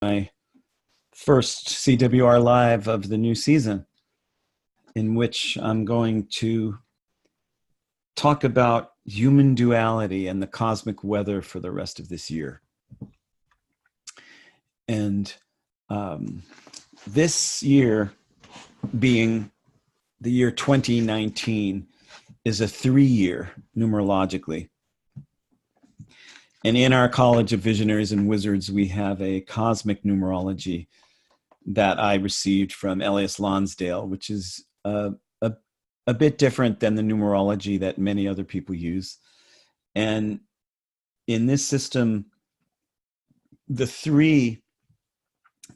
my first CWR live of the new season, in which I'm going to talk about human duality and the cosmic weather for the rest of this year. And this year, being the year 2019, is a 3-year numerologically. And in our College of Visionaries and Wizards, we have a cosmic numerology that I received from Elias Lonsdale, which is a bit different than the numerology that many other people use. And in this system, the 3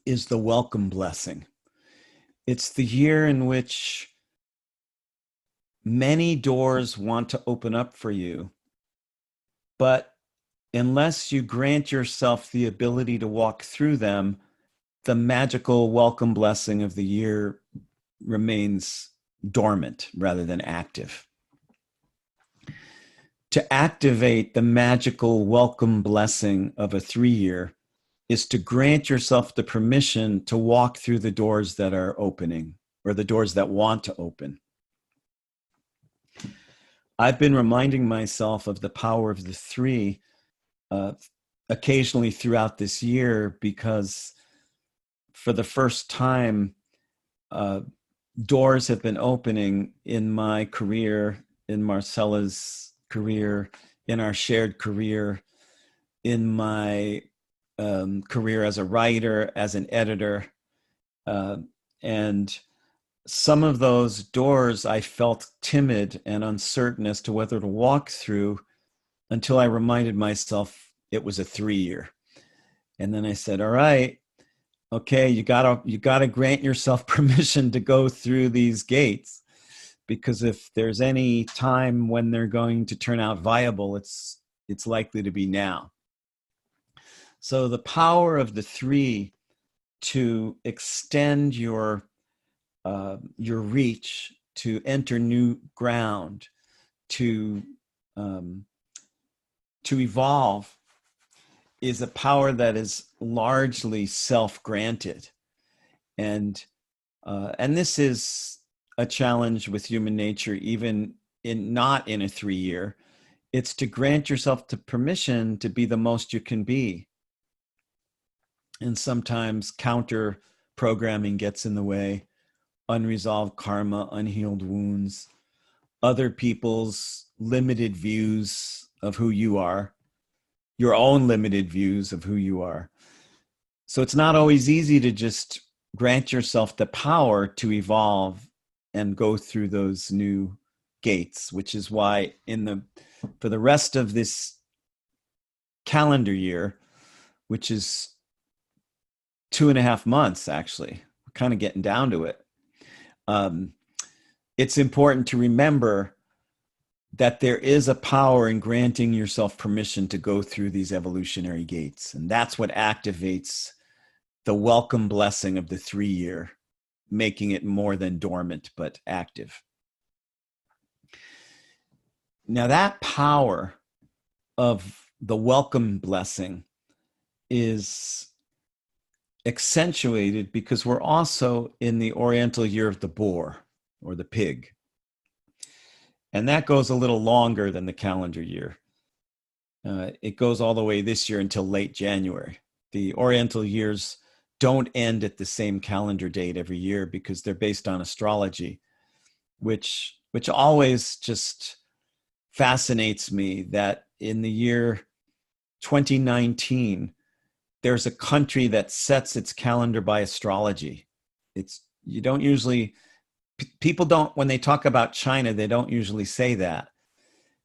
is the welcome blessing. It's the year in which many doors want to open up for you, but unless you grant yourself the ability to walk through them, the magical welcome blessing of the year remains dormant rather than active. To activate the magical welcome blessing of a 3-year is to grant yourself the permission to walk through the doors that are opening, or the doors that want to open. I've been reminding myself of the power of the 3 occasionally throughout this year, because for the first time, doors have been opening in my career, in Marcella's career, in our shared career, in my career as a writer, as an editor. And some of those doors I felt timid and uncertain as to whether to walk through, until I reminded myself it was a 3-year. And then I said, all right, okay, you gotta grant yourself permission to go through these gates, because if there's any time when they're going to turn out viable, it's likely to be now. So the power of the 3 to extend your reach, to enter new ground, to evolve, is a power that is largely self-granted. And this is a challenge with human nature, even not in a 3-year. It's to grant yourself the permission to be the most you can be. And sometimes counter programming gets in the way, unresolved karma, unhealed wounds, other people's limited views of who you are, your own limited views of who you are. So it's not always easy to just grant yourself the power to evolve and go through those new gates, which is why for the rest of this calendar year, which is 2.5 months, actually, we're kind of getting down to it. It's important to remember that there is a power in granting yourself permission to go through these evolutionary gates. And that's what activates the welcome blessing of the 3-year, making it more than dormant, but active. Now, that power of the welcome blessing is accentuated because we're also in the Oriental year of the boar, or the pig. And that goes a little longer than the calendar year. It goes all the way this year until late January. The Oriental years don't end at the same calendar date every year because they're based on astrology, which always just fascinates me, that in the year 2019, there's a country that sets its calendar by astrology. People don't, when they talk about China, they don't usually say that.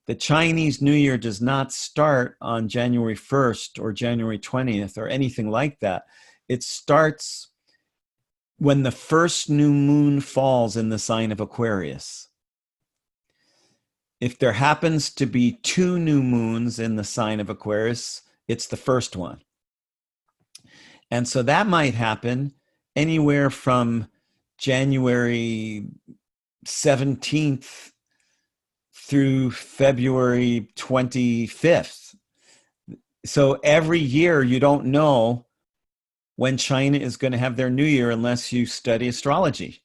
The Chinese New Year does not start on January 1st or January 20th or anything like that. It starts when the first new moon falls in the sign of Aquarius. If there happens to be 2 new moons in the sign of Aquarius, it's the first one. And so that might happen anywhere from January 17th through February 25th. So every year you don't know when China is going to have their new year unless you study astrology.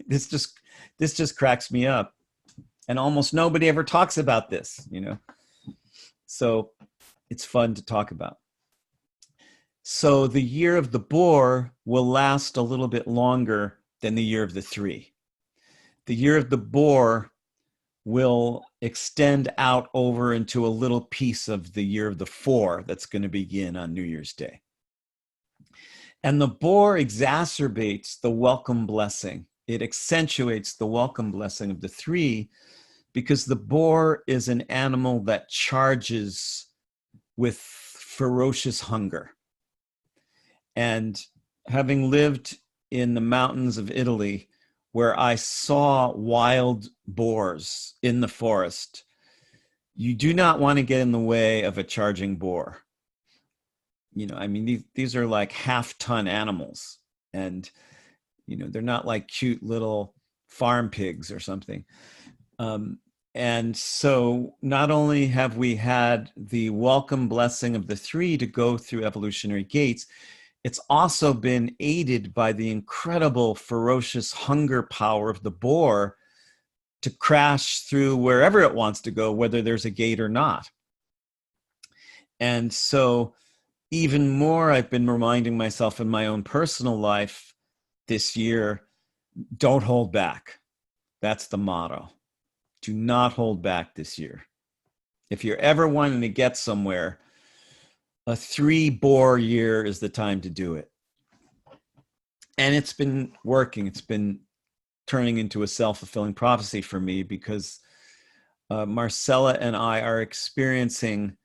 this just this just cracks me up. And almost nobody ever talks about this, you know. So it's fun to talk about. So the year of the boar will last a little bit longer than the year of the three. The year of the boar will extend out over into a little piece of the year of the four that's going to begin on New Year's Day. And the boar exacerbates the welcome blessing. It accentuates the welcome blessing of the three, because the boar is an animal that charges with ferocious hunger. And having lived in the mountains of Italy, where I saw wild boars in the forest, you do not want to get in the way of a charging boar. You know, I mean, these are like half-ton animals, and you know, they're not like cute little farm pigs or something. And so not only have we had the welcome blessing of the three to go through evolutionary gates, it's also been aided by the incredible ferocious hunger power of the boar to crash through wherever it wants to go, whether there's a gate or not. And so even more, I've been reminding myself in my own personal life this year, don't hold back. That's the motto. Do not hold back this year. If you're ever wanting to get somewhere, a 3 boar year is the time to do it. And it's been working. It's been turning into a self-fulfilling prophecy for me, because Marcella and I are experiencing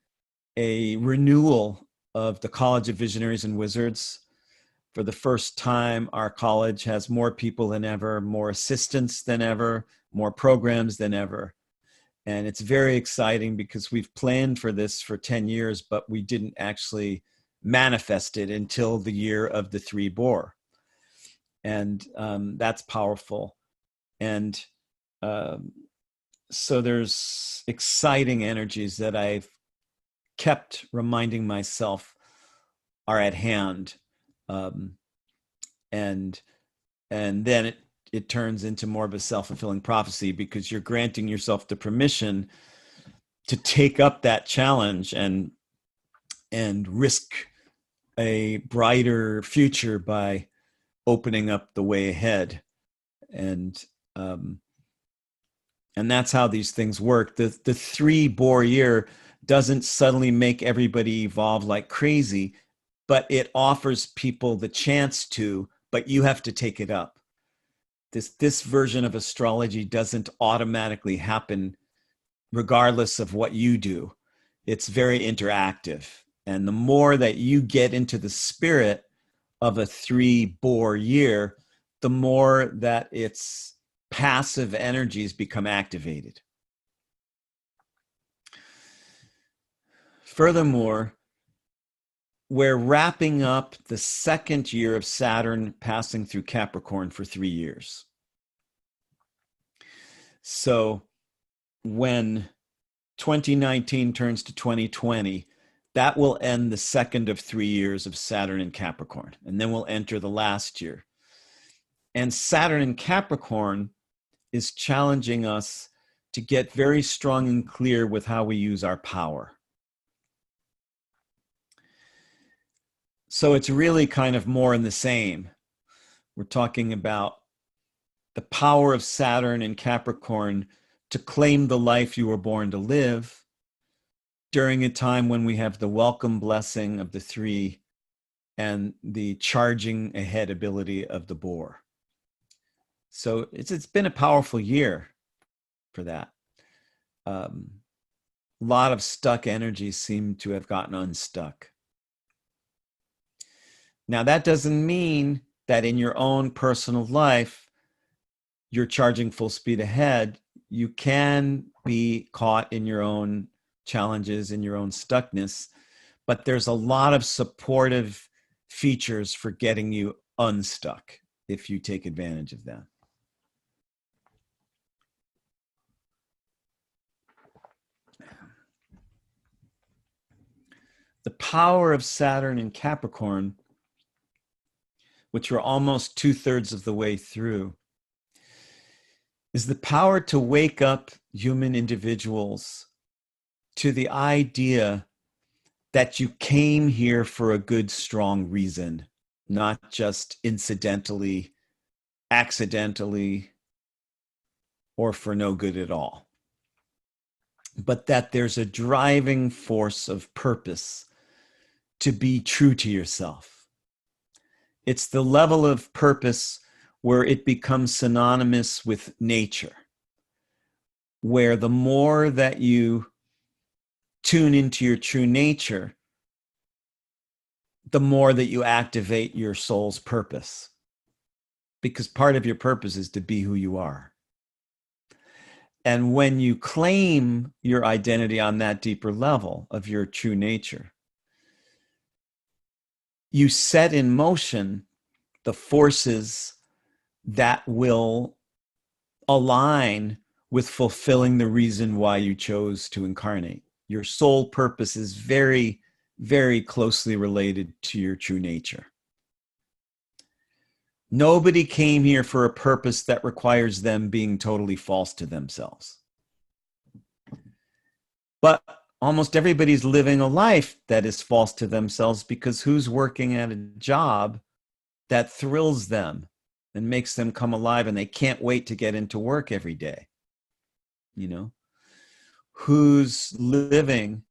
a renewal of the College of Visionaries and Wizards. For the first time, our college has more people than ever, more assistants than ever, more programs than ever. And it's very exciting, because we've planned for this for 10 years, but we didn't actually manifest it until the year of the 3 boar. And that's powerful. And so there's exciting energies that I've kept reminding myself are at hand. And then it turns into more of a self-fulfilling prophecy, because you're granting yourself the permission to take up that challenge and risk a brighter future by opening up the way ahead. And that's how these things work. The 3 boar year doesn't suddenly make everybody evolve like crazy, but it offers people the chance to, but you have to take it up. This version of astrology doesn't automatically happen regardless of what you do. It's very interactive. And the more that you get into the spirit of a 3 boar year, the more that its passive energies become activated. Furthermore, we're wrapping up the 2nd year of Saturn passing through Capricorn for 3 years. So when 2019 turns to 2020, that will end the 2nd of 3 years of Saturn in Capricorn, and then we'll enter the last year. And Saturn in Capricorn is challenging us to get very strong and clear with how we use our power. So it's really kind of more in the same. We're talking about the power of Saturn in Capricorn to claim the life you were born to live during a time when we have the welcome blessing of the 3 and the charging ahead ability of the boar. So it's been a powerful year for that. A lot of stuck energies seem to have gotten unstuck. Now, that doesn't mean that in your own personal life, you're charging full speed ahead. You can be caught in your own challenges, in your own stuckness, but there's a lot of supportive features for getting you unstuck if you take advantage of that. The power of Saturn in Capricorn which we're almost 2/3 of the way through, is the power to wake up human individuals to the idea that you came here for a good, strong reason, not just incidentally, accidentally, or for no good at all. But that there's a driving force of purpose to be true to yourself. It's the level of purpose where it becomes synonymous with nature, where the more that you tune into your true nature, the more that you activate your soul's purpose. Because part of your purpose is to be who you are. And when you claim your identity on that deeper level of your true nature, you set in motion the forces that will align with fulfilling the reason why you chose to incarnate. Your soul purpose is very, very closely related to your true nature. Nobody came here for a purpose that requires them being totally false to themselves. But almost everybody's living a life that is false to themselves, because who's working at a job that thrills them and makes them come alive and they can't wait to get into work every day? You know, who's living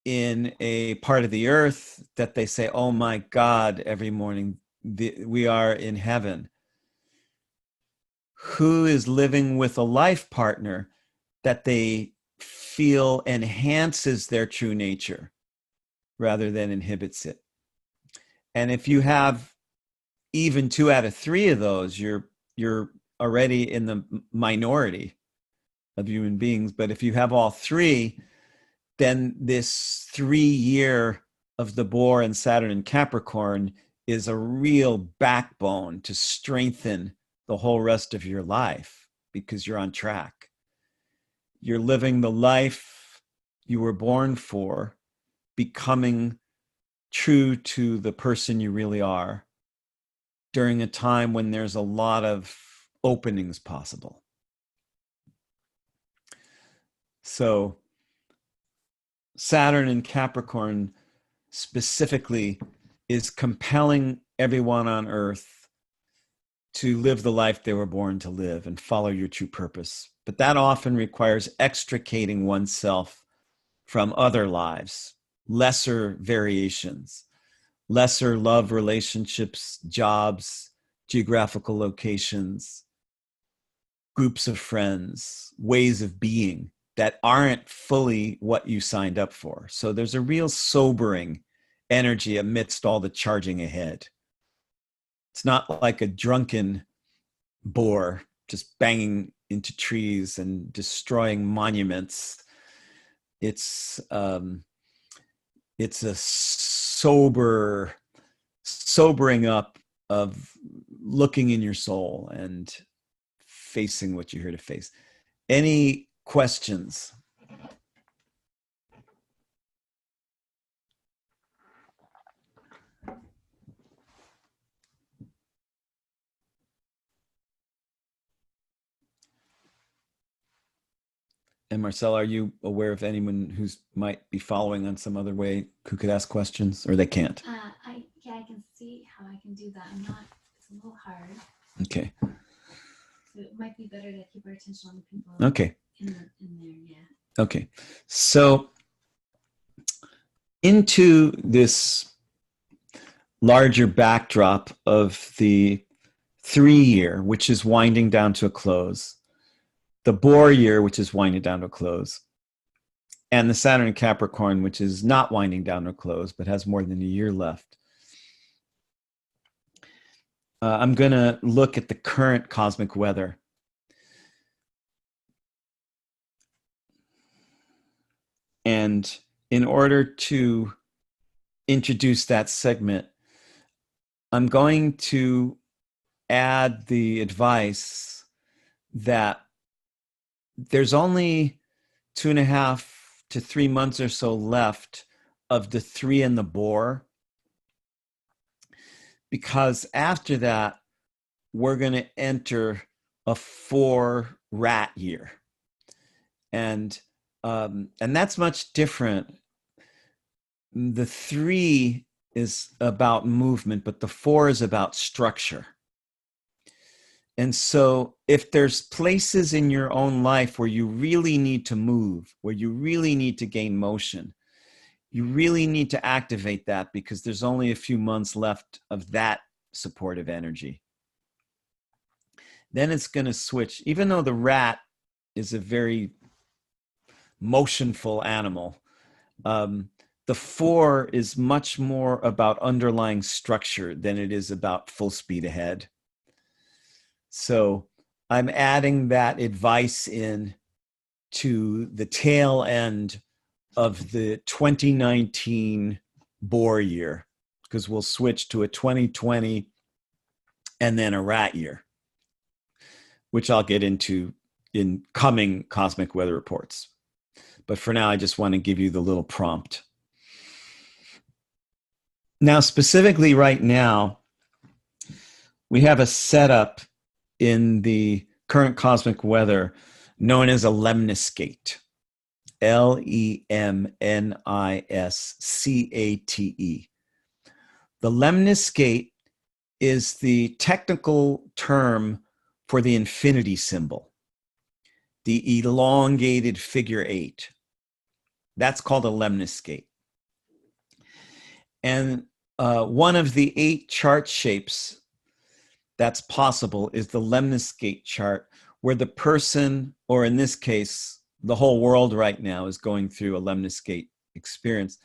in a part of the earth that they say, oh my God, every morning we are in heaven? Who is living with a life partner that they feel enhances their true nature rather than inhibits it? And if you have even 2 out of 3 of those, you're already in the minority of human beings. But if you have all 3, then this 3-year of the Boar and Saturn and Capricorn is a real backbone to strengthen the whole rest of your life, because you're on track. You're living the life you were born for, becoming true to the person you really are during a time when there's a lot of openings possible. So Saturn and Capricorn specifically is compelling everyone on earth to live the life they were born to live and follow your true purpose. But that often requires extricating oneself from other lives, lesser variations, lesser love relationships, jobs, geographical locations, groups of friends, ways of being that aren't fully what you signed up for. So there's a real sobering energy amidst all the charging ahead. It's not like a drunken boar just banging into trees and destroying monuments. It's a sobering up of looking in your soul and facing what you're here to face. Any questions? And Marcel, are you aware of anyone who's might be following on some other way who could ask questions, or they can't? I can see how I can do that. I'm not. It's a little hard. Okay. So it might be better to keep our attention on the people. Okay. In there, yeah. Okay. So into this larger backdrop of the 3-year, which is winding down to a close, the Boar year, which is winding down to a close, and the Saturn and Capricorn, which is not winding down to a close, but has more than a year left. I'm going to look at the current cosmic weather. And in order to introduce that segment, I'm going to add the advice that there's only 2.5 to 3 months or so left of the 3 in the Boar. because after that, we're going to enter a 4 rat year. And that's much different. The 3 is about movement, but the 4 is about structure. And so if there's places in your own life where you really need to move, where you really need to gain motion, you really need to activate that, because there's only a few months left of that supportive energy. Then it's going to switch. Even though the rat is a very motionful animal, the 4 is much more about underlying structure than it is about full speed ahead. So I'm adding that advice in to the tail end of the 2019 Boar year, because we'll switch to a 2020 and then a rat year, which I'll get into in coming cosmic weather reports. But for now, I just want to give you the little prompt. Now, specifically right now, we have a setup in the current cosmic weather known as a lemniscate. Lemniscate. The lemniscate is the technical term for the infinity symbol, the elongated figure 8. That's called a lemniscate. And one of the 8 chart shapes that's possible is the lemniscate chart, where the person, or in this case, the whole world right now, is going through a lemniscate experience,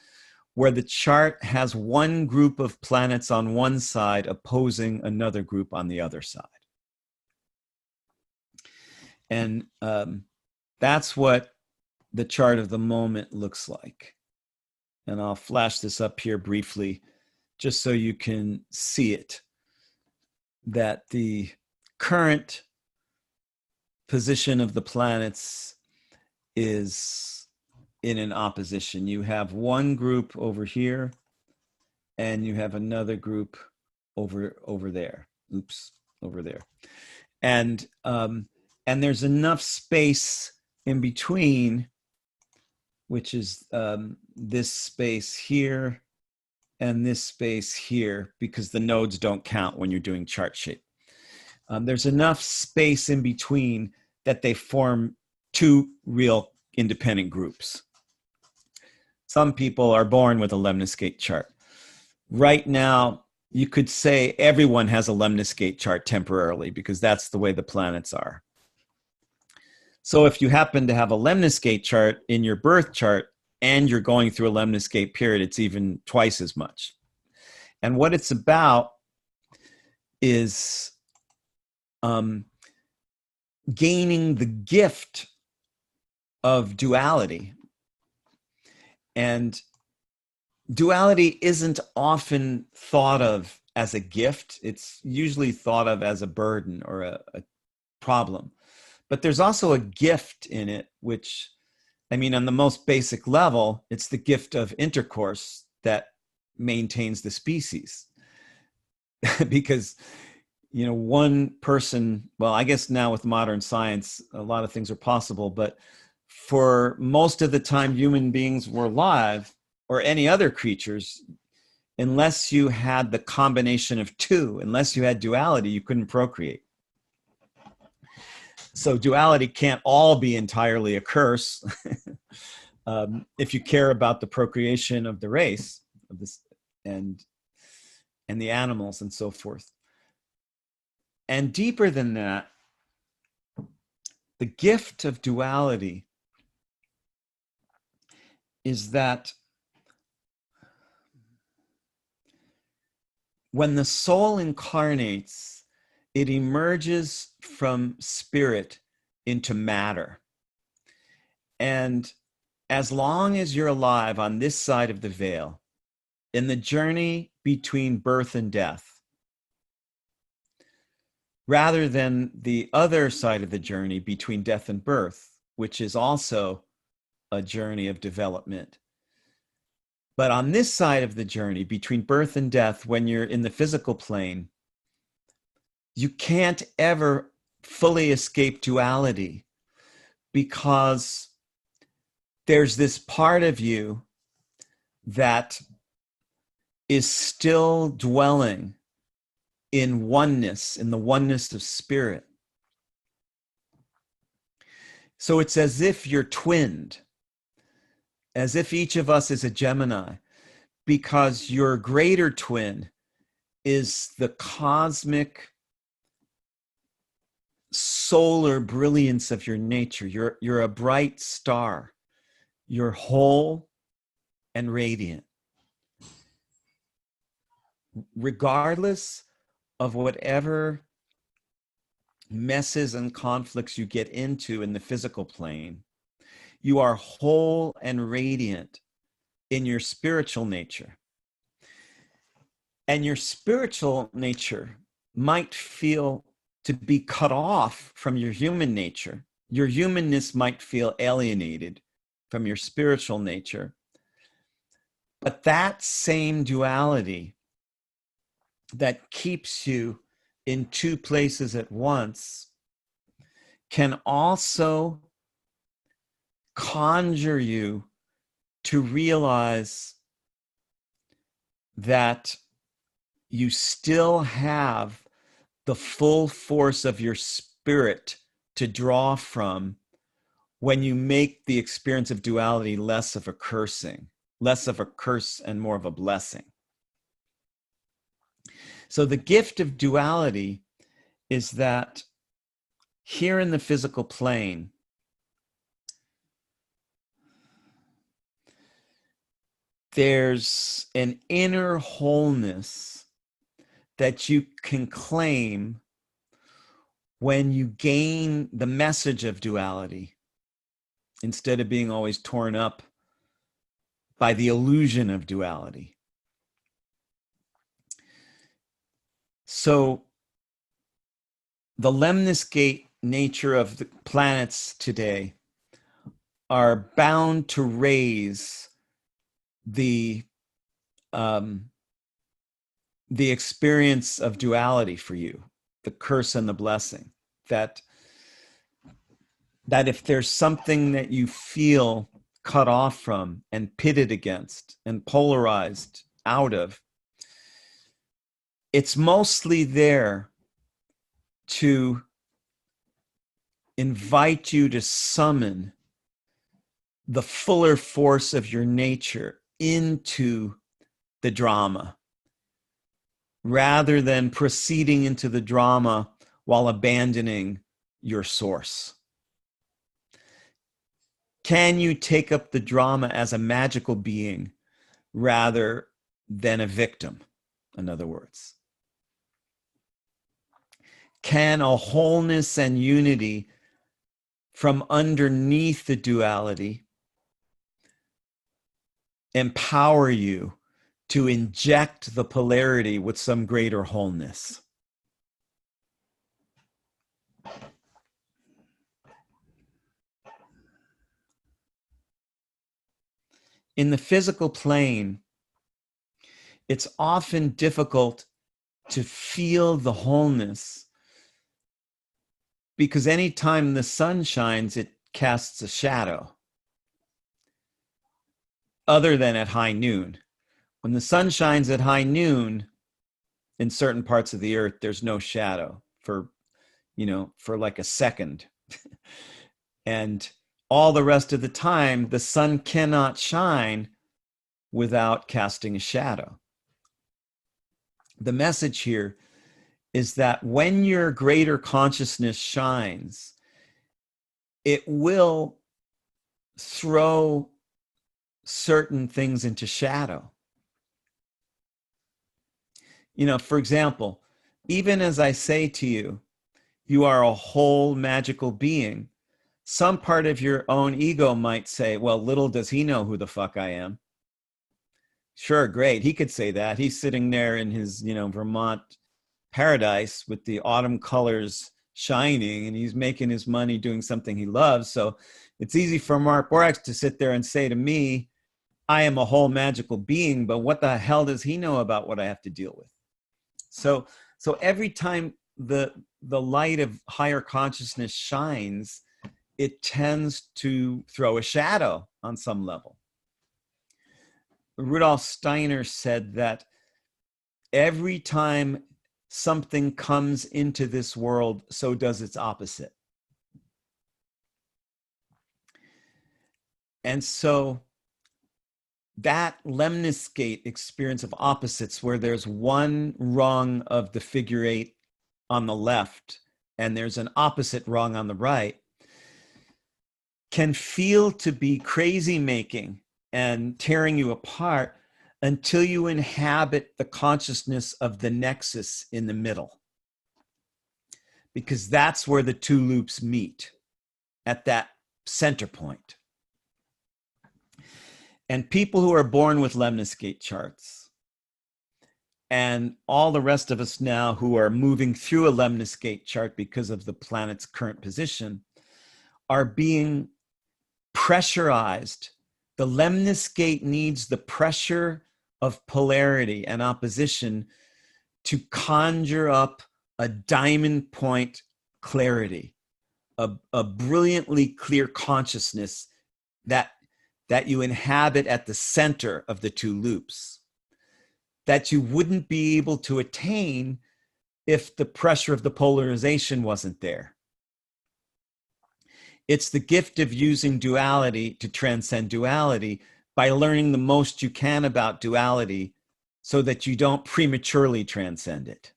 where the chart has one group of planets on one side opposing another group on the other side. And that's what the chart of the moment looks like. And I'll flash this up here briefly, just so you can see it, that the current position of the planets is in an opposition. You have one group over here, and you have another group over there. Oops, over there. And there's enough space in between, which is this space here and this space here, because the nodes don't count when you're doing chart shape. There's enough space in between that they form 2 real independent groups. Some people are born with a lemniscate chart. Right now, you could say everyone has a lemniscate chart temporarily, because that's the way the planets are. So if you happen to have a lemniscate chart in your birth chart and you're going through a lemniscate period, it's even twice as much. And what it's about is gaining the gift of duality. And duality isn't often thought of as a gift. It's usually thought of as a burden or a problem. But there's also a gift in it, which, I mean, on the most basic level, it's the gift of intercourse that maintains the species. Because, you know, one person, well, I guess now with modern science, a lot of things are possible, but for most of the time human beings were alive, or any other creatures, unless you had the combination of 2, unless you had duality, you couldn't procreate. So duality can't all be entirely a curse. If you care about the procreation of the race of this and the animals and so forth. And deeper than that, the gift of duality is that when the soul incarnates, it emerges from spirit into matter. And as long as you're alive on this side of the veil, in the journey between birth and death, rather than the other side of the journey between death and birth, which is also a journey of development, But on this side of the journey, between birth and death, when you're in the physical plane, you can't ever fully escape duality, because there's this part of you that is still dwelling in oneness, in the oneness of spirit. So it's as if you're twinned, as if each of us is a Gemini, because your greater twin is the cosmic solar brilliance of your nature. You're a bright star. You're whole and radiant, regardless of whatever messes and conflicts you get into in the physical plane. You are whole and radiant in your spiritual nature. And your spiritual nature might feel to be cut off from your human nature. Your humanness might feel alienated from your spiritual nature. But that same duality that keeps you in two places at once can also conjure you to realize that you still have the full force of your spirit to draw from when you make the experience of duality less of a cursing, less of a curse and more of a blessing. So the gift of duality is that here in the physical plane, there's an inner wholeness that you can claim when you gain the message of duality, instead of being always torn up by the illusion of duality. So the lemniscate nature of the planets today are bound to raise the experience of duality for you, the curse and the blessing. That if there's something that you feel cut off from and pitted against and polarized out of, it's mostly there to invite you to summon the fuller force of your nature into the drama, rather than proceeding into the drama while abandoning your source. Can you take up the drama as a magical being rather than a victim? In other words, can a wholeness and unity from underneath the duality empower you to inject the polarity with some greater wholeness? In the physical plane, it's often difficult to feel the wholeness, because anytime the sun shines, it casts a shadow, other than at high noon. When the sun shines at high noon, in certain parts of the earth, there's no shadow for like a second. And all the rest of the time, the sun cannot shine without casting a shadow. The message here is that when your greater consciousness shines, it will throw certain things into shadow. For example, even as I say to you, you are a whole magical being, some part of your own ego might say, well, little does he know who the fuck I am. Sure, great. He could say that. He's sitting there in his, Vermont paradise with the autumn colors shining, and he's making his money doing something he loves. So it's easy for Mark Borax to sit there and say to me, I am a whole magical being, but what the hell does he know about what I have to deal with? So every time the light of higher consciousness shines, it tends to throw a shadow on some level. Rudolf Steiner said that every time something comes into this world, so does its opposite. And so that lemniscate experience of opposites, where there's one rung of the figure eight on the left and there's an opposite rung on the right, can feel to be crazy making and tearing you apart until you inhabit the consciousness of the nexus in the middle. Because that's where the two loops meet, at that center point. And people who are born with lemniscate charts, and all the rest of us now who are moving through a lemniscate chart because of the planet's current position, are being pressurized. The lemniscate needs the pressure of polarity and opposition to conjure up a diamond point clarity, a brilliantly clear consciousness that you inhabit at the center of the two loops, that you wouldn't be able to attain if the pressure of the polarization wasn't there. It's the gift of using duality to transcend duality by learning the most you can about duality so that you don't prematurely transcend it.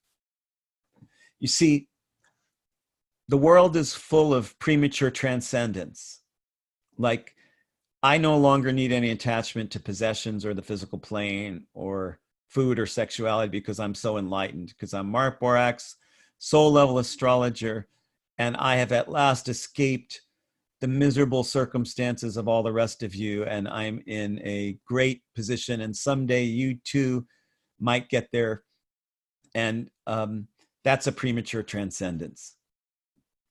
You see, the world is full of premature transcendence. Like, I no longer need any attachment to possessions or the physical plane or food or sexuality because I'm so enlightened, because I'm Mark Borax, soul level astrologer, and I have at last escaped the miserable circumstances of all the rest of you, and I'm in a great position, and someday you too might get there. And that's a premature transcendence,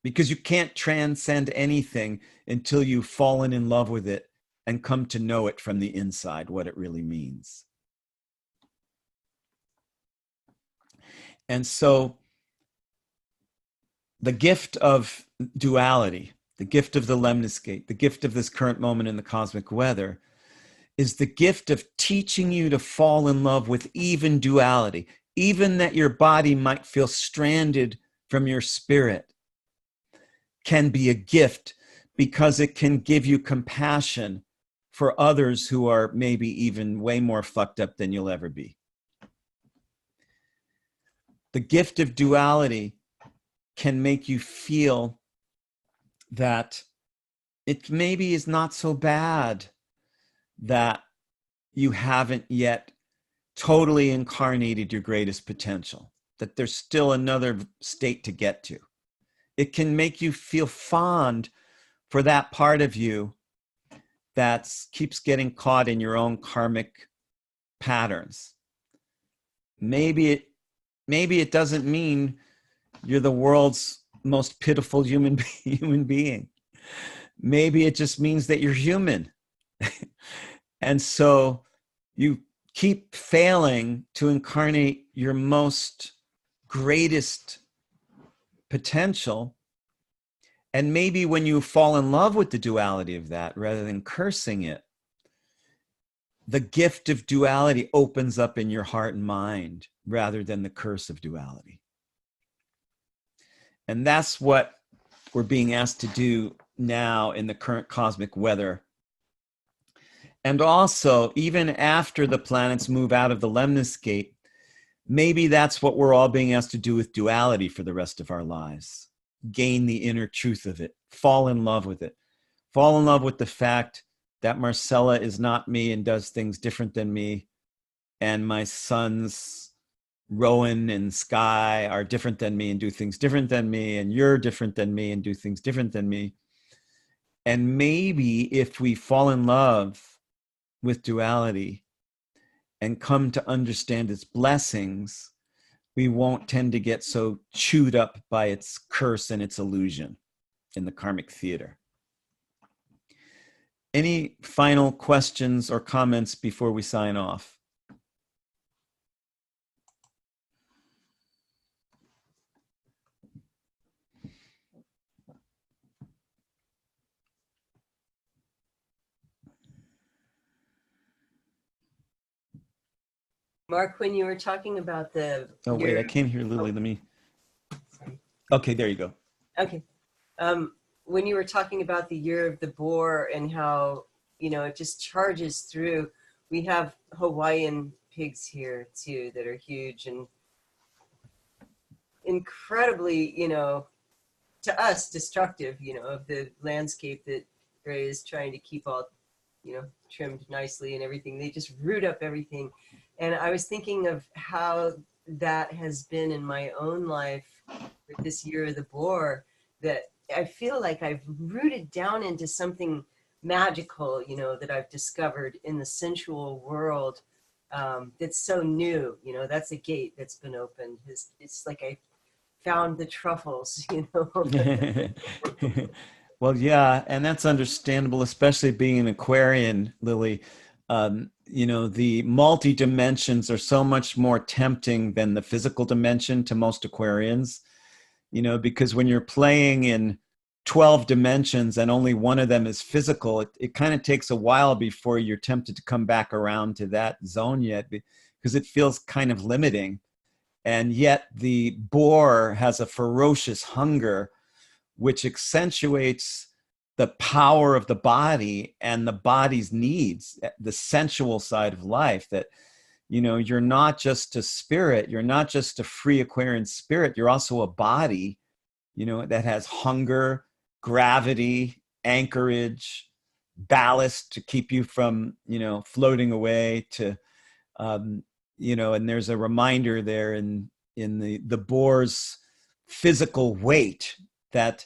because you can't transcend anything until you've fallen in love with it and come to know it from the inside, what it really means. And so the gift of duality, the gift of the lemniscate, the gift of this current moment in the cosmic weather, is the gift of teaching you to fall in love with even duality, even that your body might feel stranded from your spirit, can be a gift because it can give you compassion for others who are maybe even way more fucked up than you'll ever be. The gift of duality can make you feel that it maybe is not so bad that you haven't yet totally incarnated your greatest potential, that there's still another state to get to. It can make you feel fond for that part of you that keeps getting caught in your own karmic patterns. Maybe it doesn't mean you're the world's most pitiful human being. Maybe it just means that you're human. And so you keep failing to incarnate your most greatest potential. And maybe when you fall in love with the duality of that, rather than cursing it, the gift of duality opens up in your heart and mind rather than the curse of duality. And that's what we're being asked to do now in the current cosmic weather. And also, even after the planets move out of the lemniscate, maybe that's what we're all being asked to do with duality for the rest of our lives. Gain the inner truth of it. Fall in love with it. Fall in love with the fact that Marcella is not me and does things different than me. And my sons, Rowan and Sky, are different than me and do things different than me. And you're different than me and do things different than me. And maybe if we fall in love with duality and come to understand its blessings, we won't tend to get so chewed up by its curse and its illusion in the karmic theater. Any final questions or comments before we sign off? Mark, when you were talking about the... Oh, wait, I can't hear Lily. Let me... Sorry. Okay, there you go. Okay. When you were talking about the year of the boar and how, you know, it just charges through, we have Hawaiian pigs here too that are huge and incredibly, you know, to us destructive, you know, of the landscape that Ray is trying to keep all, you know, trimmed nicely and everything. They just root up everything. And I was thinking of how that has been in my own life with this year of the boar, that I feel like I've rooted down into something magical, you know, that I've discovered in the sensual world, that's so new. You know, that's a gate that's been opened. It's like I found the truffles, you know. Well, yeah, and that's understandable, especially being an Aquarian, Lily. You know, the multi dimensions are so much more tempting than the physical dimension to most Aquarians, you know, because when you're playing in 12 dimensions and only one of them is physical, it kind of takes a while before you're tempted to come back around to that zone yet, because it feels kind of limiting. And yet the boar has a ferocious hunger, which accentuates the power of the body and the body's needs, the sensual side of life, that, you know, you're not just a spirit, you're not just a free Aquarian spirit, you're also a body, you know, that has hunger, gravity, anchorage, ballast to keep you from, you know, floating away to, you know, and there's a reminder there in the boar's physical weight that,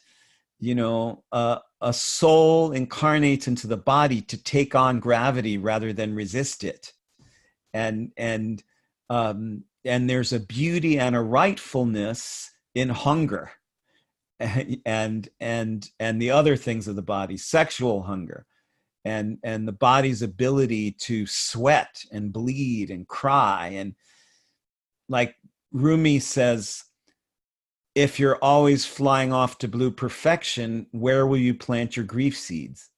you know, a soul incarnates into the body to take on gravity rather than resist it. And there's a beauty and a rightfulness in hunger and the other things of the body, sexual hunger, and the body's ability to sweat and bleed and cry. And like Rumi says, if you're always flying off to blue perfection, where will you plant your grief seeds?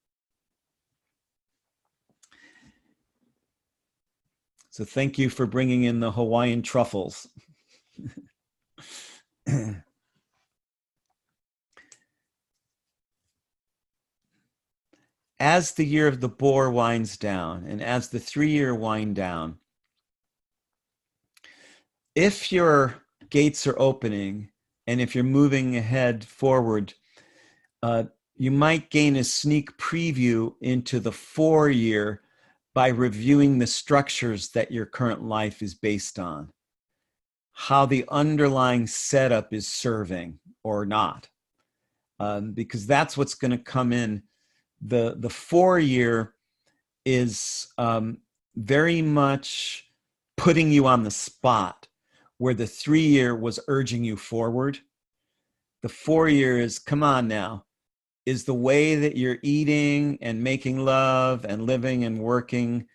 So thank you for bringing in the Hawaiian truffles. As the year of the boar winds down, and as the 3-year wind down, if your gates are opening and if you're moving ahead forward, you might gain a sneak preview into the 4-year by reviewing the structures that your current life is based on, how the underlying setup is serving or not, because that's what's going to come in. The 4-year is very much putting you on the spot, where the 3-year was urging you forward. The 4-year is, come on now. Is the way that you're eating and making love and living and working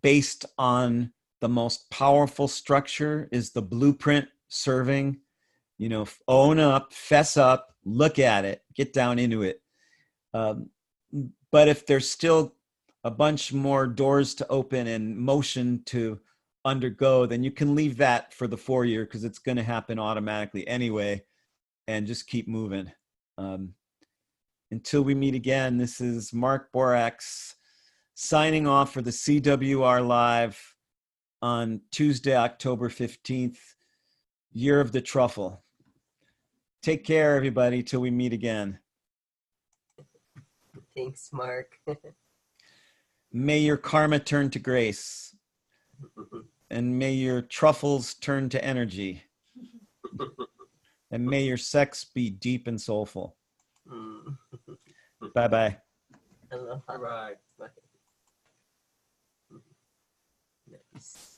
based on the most powerful structure? Is the blueprint serving? You know, own up, fess up, look at it, get down into it. But if there's still a bunch more doors to open and motion to undergo, then you can leave that for the 4-year, because it's going to happen automatically anyway, and just keep moving. Until we meet again, this is Mark Borax signing off for the CWR Live on Tuesday, October 15th, Year of the Truffle. Take care, everybody, till we meet again. Thanks, Mark. May your karma turn to grace, and may your truffles turn to energy, and may your sex be deep and soulful. Bye-bye. Aloha. Bye-bye. Bye. Nice.